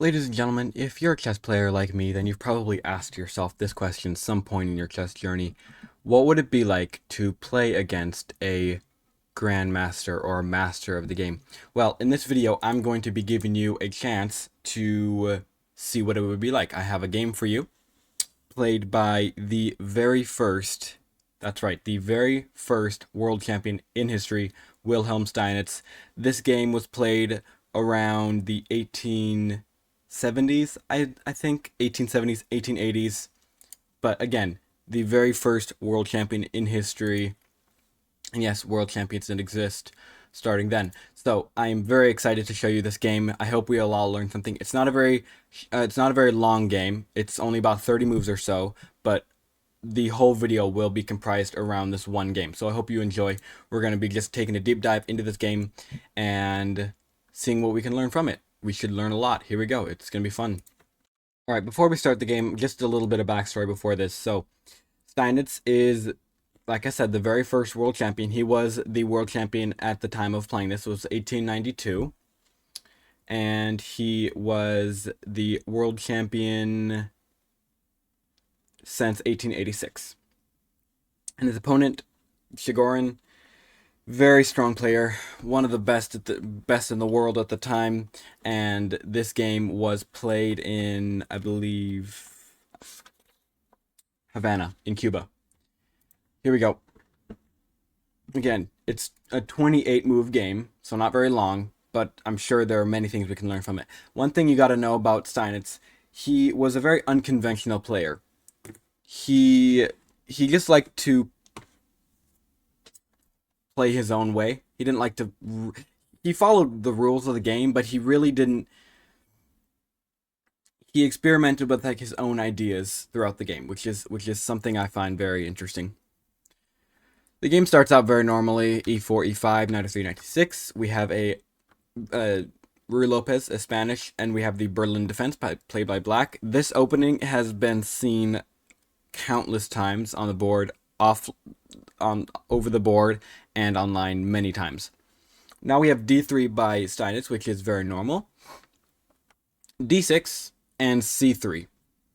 Ladies and gentlemen, if you're a chess player like me, then you've probably asked yourself this question some point in your chess journey. What would it be like to play against a grandmaster or a master of the game? Well, in this video, I'm going to be giving you a chance to see what it would be like. I have a game for you, played by the very first, that's right, the very first world champion in history, Wilhelm Steinitz. This game was played around the 1870s, I think, 1870s, 1880s. But again, the very first world champion in history. And yes, world champions didn't exist starting then. So I am very excited to show you this game. I hope we all learn something. It's not a very long game. It's only about 30 moves or so, but the whole video will be comprised around this one game. So I hope you enjoy. We're going to be just taking a deep dive into this game and seeing what we can learn from it. We should learn a lot. Here we go. It's going to be fun. All right, before we start the game, just a little bit of backstory before this. So Steinitz is, like I said, the very first world champion. He was the world champion at the time of playing this. It was 1892. And he was the world champion since 1886. And his opponent, Shigorin, very strong player, one of the best in the world at the time. And this game was played in, I believe, Havana in Cuba. Here we go. Again, it's a 28 move game, so not very long, but I'm sure there are many things we can learn from it. One thing you got to know about Steinitz, he was a very unconventional player. He just liked to play his own way. He didn't like to he followed the rules of the game, but he really didn't. He experimented with like his own ideas throughout the game, which is something I find very interesting. The game starts out very normally, e4, e5, knight f3, knight e6. We have a Ruy Lopez, a Spanish, and we have the Berlin defense played by Black. This opening has been seen countless times on the board, over the board, and online many times. Now we have d3 by Steinitz, which is very normal. d6 and c3.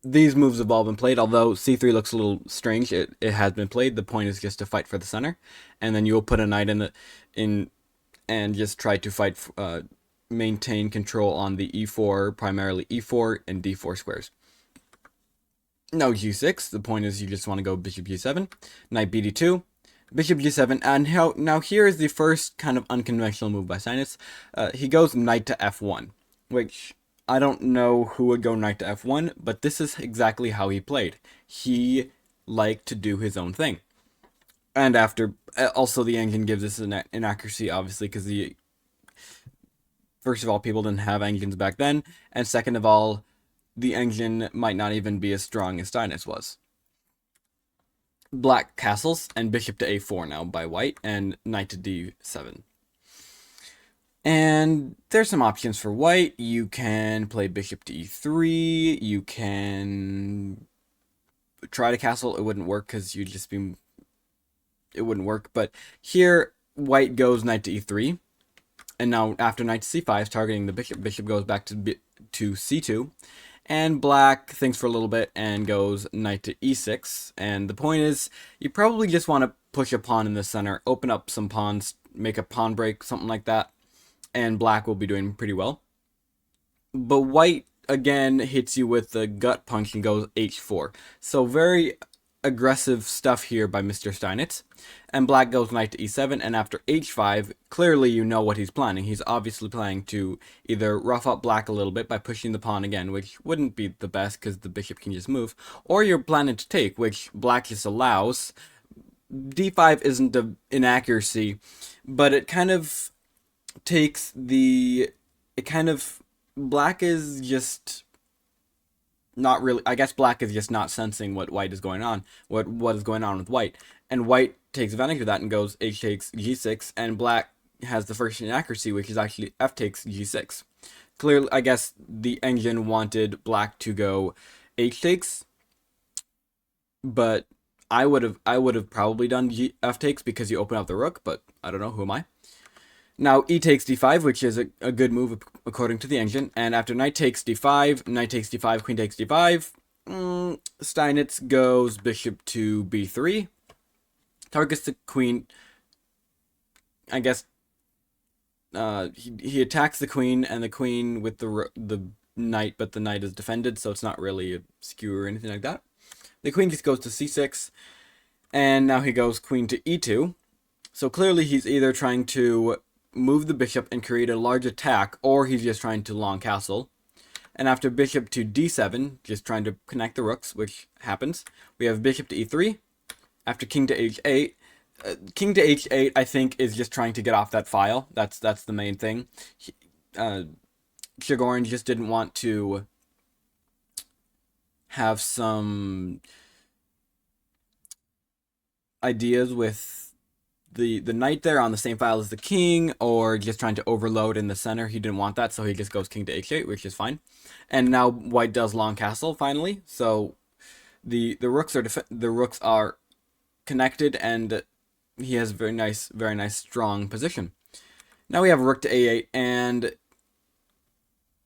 These moves have all been played, although c3 looks a little strange. It has been played. The point is just to fight for the center, and then you'll put a knight in and just try to fight, maintain control on the e4, primarily e4 and d4 squares. Now g6. The point is you just want to go bishop g7, knight bd2, bishop g7, and now here is the first kind of unconventional move by Steinitz. He goes knight to f1, which I don't know who would go knight to f1, but this is exactly how he played. He liked to do his own thing. And after, also the engine gives us an inaccuracy, obviously, because first of all, people didn't have engines back then, and second of all, the engine might not even be as strong as Steinitz was. Black castles, and bishop to a4 now by white, and knight to d7. And there's some options for white. You can play bishop to e3. You can try to castle. It wouldn't work because you'd just be... It wouldn't work. But here, white goes knight to e3. And now after knight to c5, targeting the bishop, bishop goes back to c2. And black thinks for a little bit and goes knight to e6. And the point is, you probably just want to push a pawn in the center, open up some pawns, make a pawn break, something like that. And black will be doing pretty well. But white, again, hits you with the gut punch and goes h4. So very aggressive stuff here by Mr. Steinitz. And black goes knight to e7, and after h5, clearly you know what he's planning. He's obviously planning to either rough up black a little bit by pushing the pawn again, which wouldn't be the best because the bishop can just move, or you're planning to take, which black just allows. d5 isn't an inaccuracy, but it kind of takes black is just not really, I guess black is just not sensing what white is going on, what is going on with white, and white takes advantage of that and goes h takes g6, and black has the first inaccuracy, which is actually f takes g6. Clearly, I guess the engine wanted black to go h takes, but I would have probably done f takes because you open up the rook, but I don't know, who am I? Now e takes d5, which is a good move according to the engine. And after knight takes d5, knight takes d5, queen takes d5, Steinitz goes bishop to b3, targets the queen. I guess he attacks the queen and the queen with the knight, but the knight is defended, so it's not really a skew or anything like that. The queen just goes to c6, and now he goes queen to e2. So clearly he's either trying to move the bishop and create a large attack, or he's just trying to long castle. And after bishop to d7, just trying to connect the rooks, which happens, we have bishop to e3. After king to h8, king to h8, I think, is just trying to get off that file. That's the main thing. Chigorin just didn't want to have some ideas with the knight there on the same file as the king, or just trying to overload in the center. He didn't want that, so he just goes king to h8, which is fine. And now white does long castle finally. So the rooks are connected, and he has very nice strong position. Now we have rook to a8, and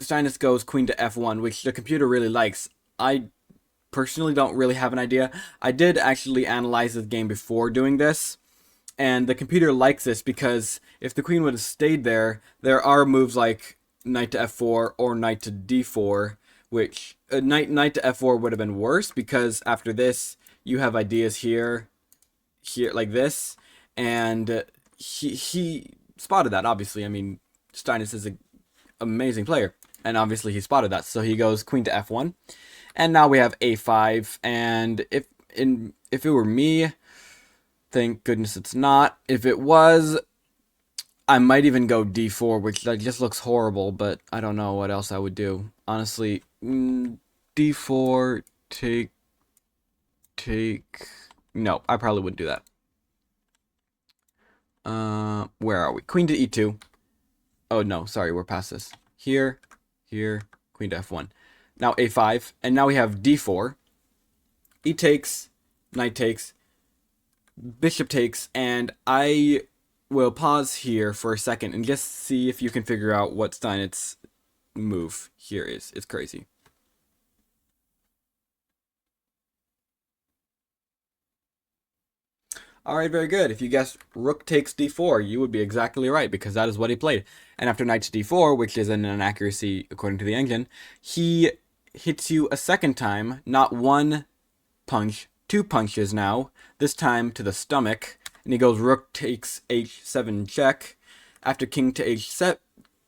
Steinitz goes queen to f1, which the computer really likes. I personally don't really have an idea. I did actually analyze this game before doing this, and the computer likes this because if the queen would have stayed there, there are moves like knight to f4 or knight to d4, which knight to f4 would have been worse, because after this you have ideas here like this, and he spotted that. Obviously, I mean, Steinitz is an amazing player, and obviously he spotted that, so he goes queen to f1, and now we have a5. And if it were me, thank goodness it's not. If it was, I might even go d4, which just looks horrible, but I don't know what else I would do. Honestly, d4, take. No, I probably wouldn't do that. Where are we? Queen to e2. Oh no, sorry, we're past this. Here, queen to f1. Now a5, and now we have d4. E takes, knight takes, bishop takes, and I will pause here for a second and just see if you can figure out what Steinitz's move here is. It's crazy. Alright, very good. If you guessed rook takes d4, you would be exactly right, because that is what he played. And after knight to d4, which is an inaccuracy according to the engine, he hits you a second time, not one punch, two punches now, this time to the stomach, and he goes rook takes h7 check. After king to h7,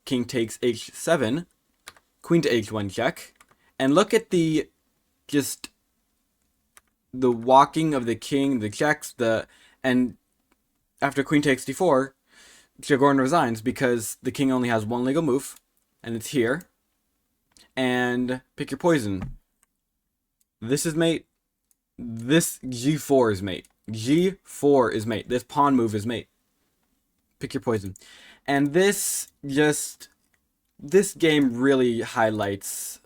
king takes h7, queen to h1 check. And look at the walking of the king, the checks, and after queen takes d4, Chigorin resigns because the king only has one legal move, and it's here. And pick your poison. This is mate. This g4 is mate. g4 is mate. This pawn move is mate. Pick your poison. And this game really highlights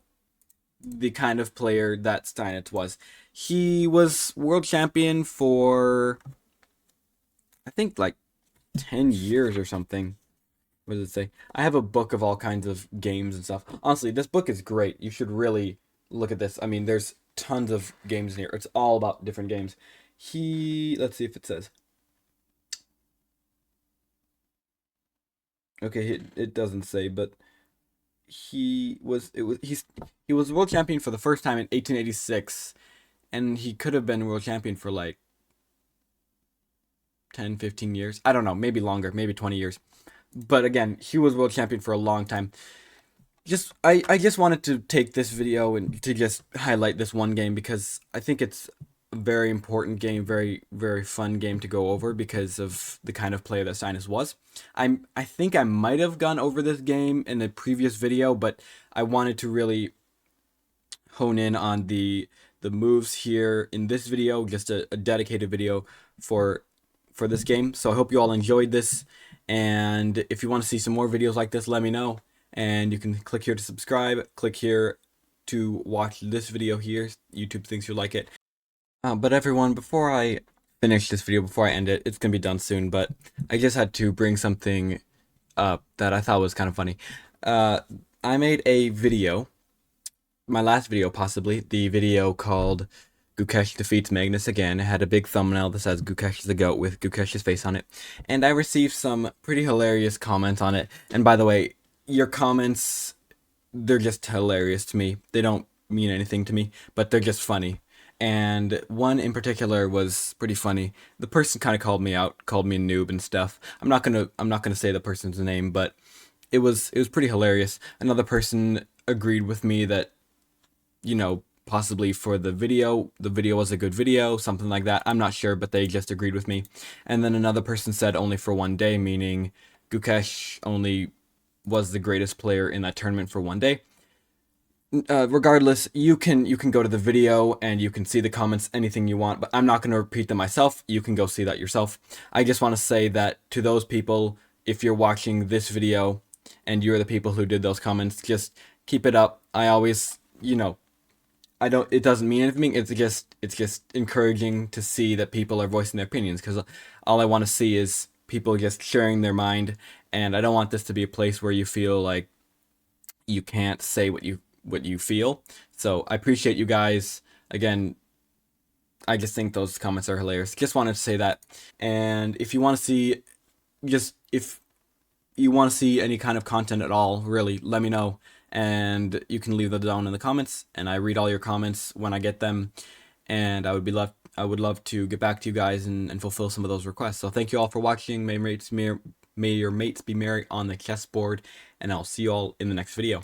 the kind of player that Steinitz was. He was world champion for, I think, like 10 years or something. What does it say? I have a book of all kinds of games and stuff. Honestly, this book is great. You should really look at this. I mean, there's tons of games in here. It's all about different games. Let's see if it says. Okay, it doesn't say, but he was world champion for the first time in 1886, and he could have been world champion for like 10, 15 years. I don't know, maybe longer, maybe 20 years. But again, he was world champion for a long time. I just wanted to take this video and to just highlight this one game, because I think it's a very important game, very, very fun game to go over because of the kind of player that Steinitz was. I think I might have gone over this game in a previous video, but I wanted to really hone in on the moves here in this video, just a dedicated video for this game. So I hope you all enjoyed this, and if you want to see some more videos like this, let me know, and you can click here to subscribe, click here to watch this video here. YouTube thinks you like it. But everyone, before I finish this video, before I end it, it's gonna be done soon, but I just had to bring something that I thought was kind of funny. Uh, I made a video, my last video possibly, the video called Gukesh defeats Magnus again. It had a big thumbnail that says Gukesh is the GOAT with Gukesh's face on it. And I received some pretty hilarious comments on it. And by the way, your comments, they're just hilarious to me. They don't mean anything to me, but they're just funny. And one in particular was pretty funny. The person kind of called me out, called me a noob and stuff. I'm not gonna say the person's name, but it was pretty hilarious. Another person agreed with me that, possibly for the video was a good video, something like that. I'm not sure, but they just agreed with me. And then another person said only for one day, meaning Gukesh only was the greatest player in that tournament for one day. Regardless, you can go to the video and you can see the comments, anything you want, but I'm not going to repeat them myself. You can go see that yourself. I just want to say that to those people, if you're watching this video and you're the people who did those comments, just keep it up. I always, I don't. It doesn't mean anything. It's just encouraging to see that people are voicing their opinions, because all I want to see is people just sharing their mind, and I don't want this to be a place where you feel like you can't say what you feel. So I appreciate you guys. Again, I just think those comments are hilarious. Just wanted to say that. And if you want to see, just if you want to see any kind of content at all, really, let me know. And you can leave them down in the comments, and I read all your comments when I get them. And I would love to get back to you guys and fulfill some of those requests. So thank you all for watching. May your mates be merry on the chessboard, and I'll see you all in the next video.